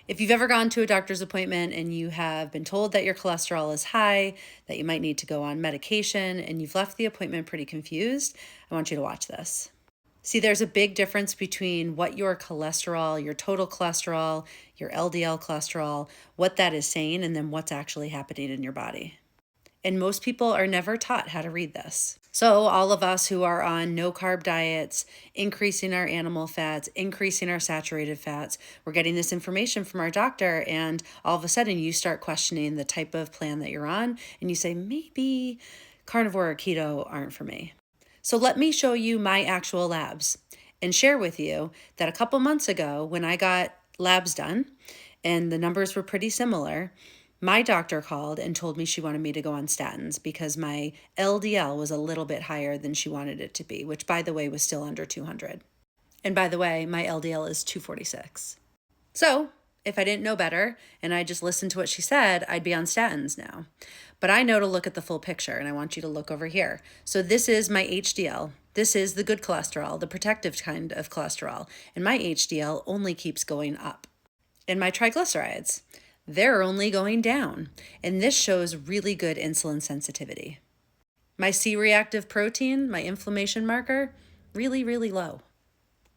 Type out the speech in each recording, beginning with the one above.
If you've ever gone to a doctor's appointment and you have been told that your cholesterol is high, that you might need to go on medication, and you've left the appointment pretty confused, I want you to watch this. See, there's a big difference between what your cholesterol, your total cholesterol, your LDL cholesterol, what that is saying, and then what's actually happening in your body. And most people are never taught how to read this. So all of us who are on no-carb diets, increasing our animal fats, increasing our saturated fats, we're getting this information from our doctor, and all of a sudden you start questioning the type of plan that you're on, and you say, maybe carnivore or keto aren't for me. So let me show you my actual labs and share with you that a couple months ago when I got labs done, and the numbers were pretty similar, my doctor called and told me she wanted me to go on statins because my LDL was a little bit higher than she wanted it to be, which, by the way, was still under 200. And by the way, my LDL is 246. So if I didn't know better and I just listened to what she said, I'd be on statins now. But I know to look at the full picture, and I want you to look over here. So this is my HDL. This is the good cholesterol, the protective kind of cholesterol. And my HDL only keeps going up. And my triglycerides, they're only going down. And this shows really good insulin sensitivity. My C-reactive protein, my inflammation marker, really, really low.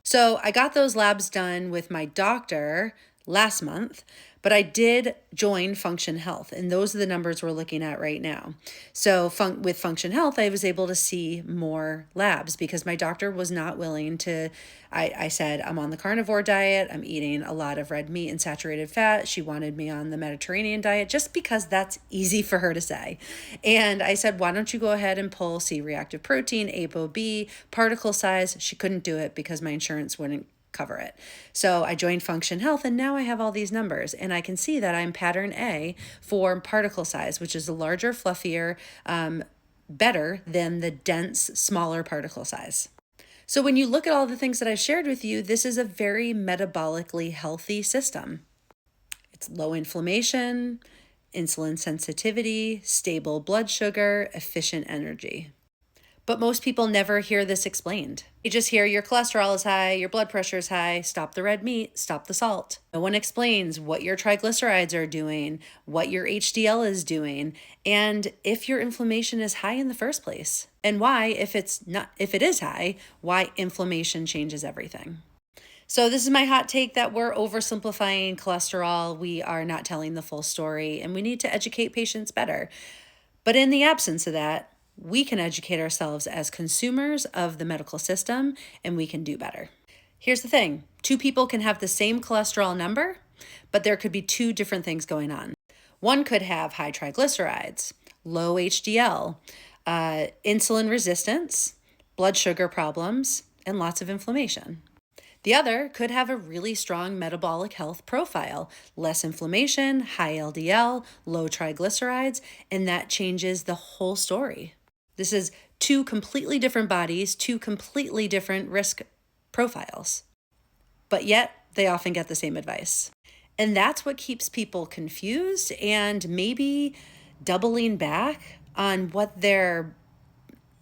So I got those labs done with my doctor last month, but I did join Function Health, and those are the numbers we're looking at right now. So with Function Health, I was able to see more labs because my doctor was not willing to. I said, I'm on the carnivore diet, I'm eating a lot of red meat and saturated fat. She wanted me on the Mediterranean diet just because that's easy for her to say. And I said, why don't you go ahead and pull C-reactive protein, ApoB, particle size? She couldn't do it because my insurance wouldn't cover it. So I joined Function Health, and now I have all these numbers, and I can see that I'm pattern A for particle size, which is a larger, fluffier, better than the dense, smaller particle size. So when you look at all the things that I've shared with you, this is a very metabolically healthy system. It's low inflammation, insulin sensitivity, stable blood sugar, efficient energy. But most people never hear this explained. You just hear your cholesterol is high, your blood pressure is high, stop the red meat, stop the salt. No one explains what your triglycerides are doing, what your HDL is doing, and if your inflammation is high in the first place. And why, if it is high, why inflammation changes everything. So this is my hot take that we're oversimplifying cholesterol. We are not telling the full story, and we need to educate patients better. But in the absence of that, we can educate ourselves as consumers of the medical system, and we can do better. Here's the thing. 2 people can have the same cholesterol number, but there could be 2 different things going on. One could have high triglycerides, low HDL, insulin resistance, blood sugar problems, and lots of inflammation. The other could have a really strong metabolic health profile, less inflammation, high LDL, low triglycerides, and that changes the whole story. This is 2 completely different bodies, 2 completely different risk profiles, but yet they often get the same advice. And that's what keeps people confused and maybe doubling back on what they're,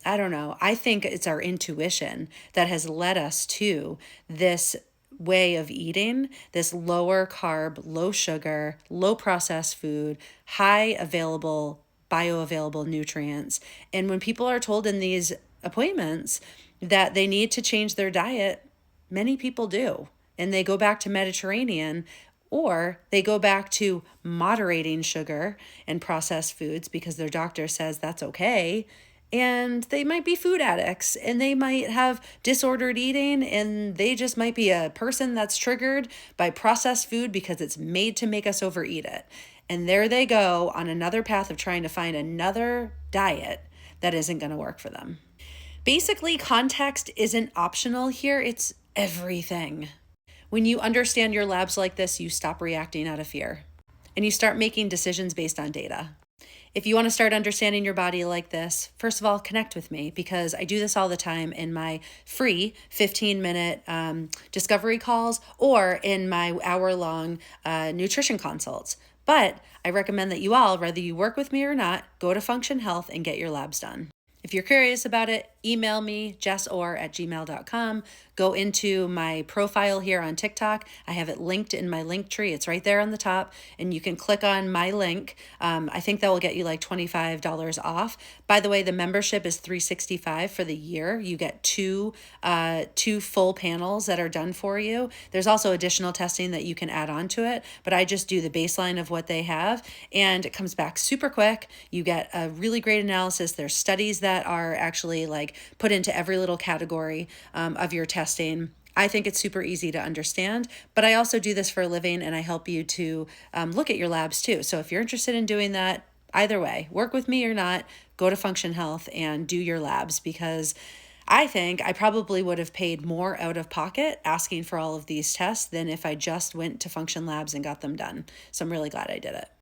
I don't know, I think it's our intuition that has led us to this way of eating, this lower carb, low sugar, low processed food, high available, bioavailable nutrients. And when people are told in these appointments that they need to change their diet, many people do. And they go back to Mediterranean, or they go back to moderating sugar and processed foods because their doctor says that's okay. And they might be food addicts, and they might have disordered eating, and they just might be a person that's triggered by processed food because it's made to make us overeat it. And there they go on another path of trying to find another diet that isn't going to work for them. Basically, context isn't optional here. It's everything. When you understand your labs like this, you stop reacting out of fear, and you start making decisions based on data. If you want to start understanding your body like this, first of all, connect with me because I do this all the time in my free 15-minute discovery calls or in my hour-long nutrition consults. But I recommend that you all, whether you work with me or not, go to Function Health and get your labs done. If you're curious about it, email me, jessorr@gmail.com. go into my profile here on TikTok. I have it linked in my link tree. It's right there on the top, and you can click on my link. I think that will get you like $25 off. By the way, the membership is $365 for the year. You get two full panels that are done for you. There's also additional testing that you can add on to it, but I just do the baseline of what they have, and it comes back super quick. You get a really great analysis. There's studies that are actually like put into every little category of your testing. I think it's super easy to understand, but I also do this for a living, and I help you to look at your labs too. So if you're interested in doing that, either way, work with me or not, go to Function Health and do your labs, because I think I probably would have paid more out of pocket asking for all of these tests than if I just went to Function Labs and got them done. So I'm really glad I did it.